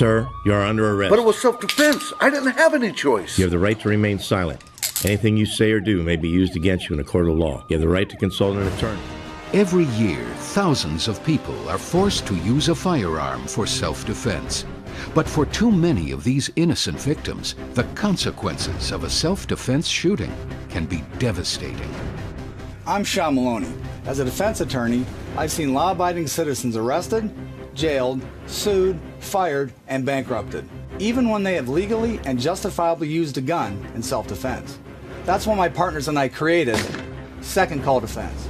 Sir, you are under arrest. But it was self-defense. I didn't have any choice. You have the right to remain silent. Anything you say or do may be used against you in a court of law. You have the right to consult an attorney. Every year, thousands of people are forced to use a firearm for self-defense. But for too many of these innocent victims, the consequences of a self-defense shooting can be devastating. I'm Sean Maloney. As a defense attorney, I've seen law-abiding citizens arrested, jailed, sued, fired, and bankrupted, even when they have legally and justifiably used a gun in self-defense. That's why my partners and I created Second Call Defense.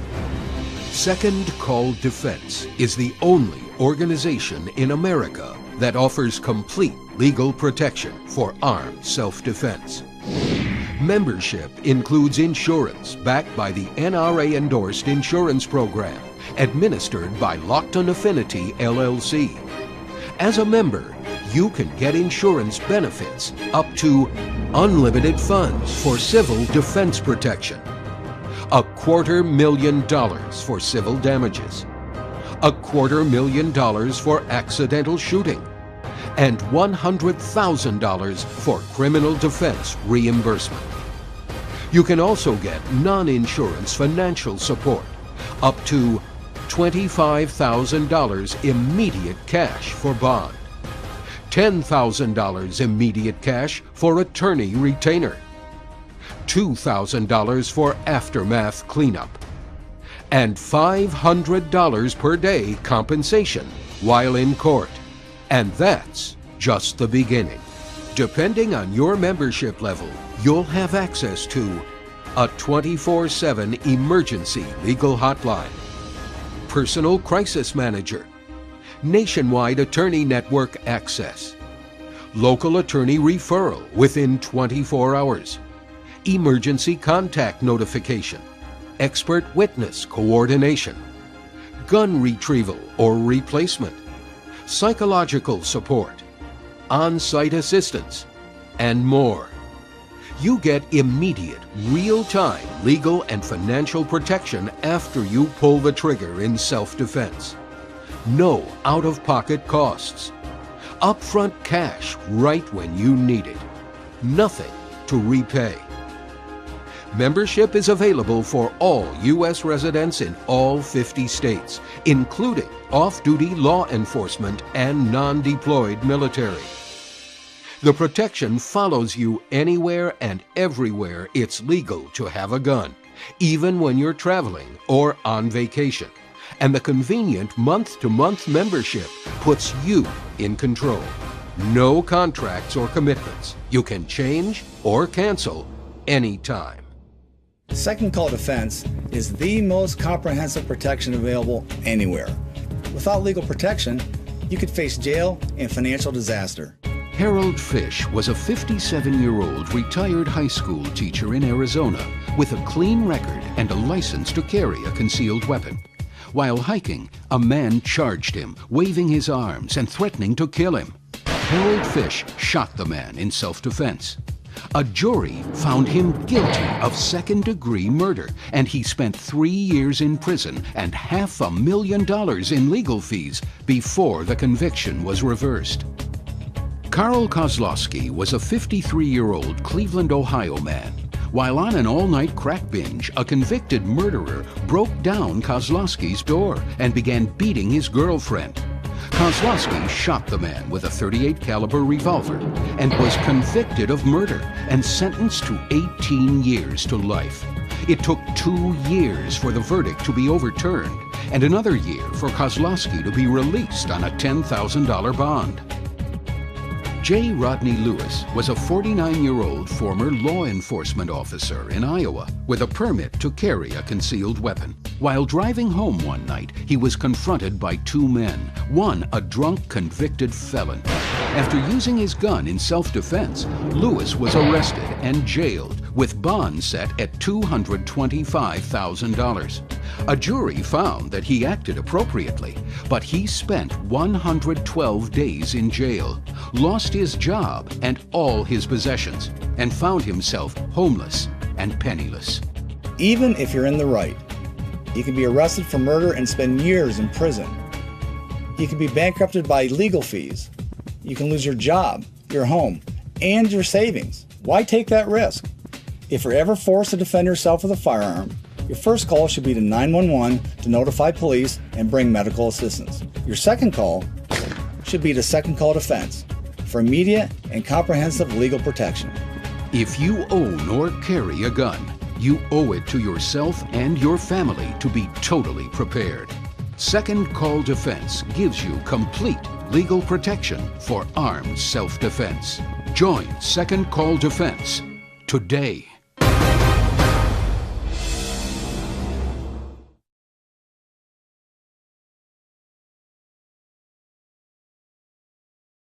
Second Call Defense is the only organization in America that offers complete legal protection for armed self-defense. Membership includes insurance backed by the NRA-endorsed insurance program, administered by Lockton Affinity, LLC. As a member, you can get insurance benefits up to unlimited funds for civil defense protection, $250,000 for civil damages, $250,000 for accidental shooting, and $100,000 for criminal defense reimbursement. You can also get non-insurance financial support, up to $25,000 immediate cash for bond, $10,000 immediate cash for attorney retainer, $2,000 for aftermath cleanup, and $500 per day compensation while in court. And that's just the beginning. Depending on your membership level, you'll have access to a 24/7 emergency legal hotline, personal crisis manager, nationwide attorney network access, local attorney referral within 24 hours, emergency contact notification, expert witness coordination, gun retrieval or replacement, psychological support, on-site assistance, and more. You get immediate, real-time legal and financial protection after you pull the trigger in self-defense. No out-of-pocket costs. Upfront cash right when you need it. Nothing to repay. Membership is available for all U.S. residents in all 50 states, including off-duty law enforcement and non-deployed military. The protection follows you anywhere and everywhere it's legal to have a gun, even when you're traveling or on vacation. And the convenient month-to-month membership puts you in control. No contracts or commitments. You can change or cancel anytime. Second Call Defense is the most comprehensive protection available anywhere. Without legal protection, you could face jail and financial disaster. Harold Fish was a 57-year-old retired high school teacher in Arizona with a clean record and a license to carry a concealed weapon. While hiking, a man charged him, waving his arms and threatening to kill him. Harold Fish shot the man in self-defense. A jury found him guilty of second-degree murder, and he spent 3 years in prison and $500,000 in legal fees before the conviction was reversed. Karl Kozlowski was a 53-year-old Cleveland, Ohio man. While on an all-night crack binge, a convicted murderer broke down Kozlowski's door and began beating his girlfriend. Kozlowski shot the man with a .38 caliber revolver and was convicted of murder and sentenced to 18 years to life. It took 2 years for the verdict to be overturned and another year for Kozlowski to be released on a $10,000 bond. J. Rodney Lewis was a 49-year-old former law enforcement officer in Iowa with a permit to carry a concealed weapon. While driving home one night, he was confronted by 2 men, one a drunk convicted felon. After using his gun in self-defense, Lewis was arrested and jailed with bond set at $225,000. A jury found that he acted appropriately, but he spent 112 days in jail, lost his job and all his possessions, and found himself homeless and penniless. Even if you're in the right, you can be arrested for murder and spend years in prison. You can be bankrupted by legal fees, You can lose your job, your home, and your savings. Why take that risk? If you're ever forced to defend yourself with a firearm, your first call should be to 911 to notify police and bring medical assistance. Your second call should be to Second Call Defense for immediate and comprehensive legal protection. If you own or carry a gun, you owe it to yourself and your family to be totally prepared. Second Call Defense gives you complete legal protection for armed self-defense. Join Second Call Defense today.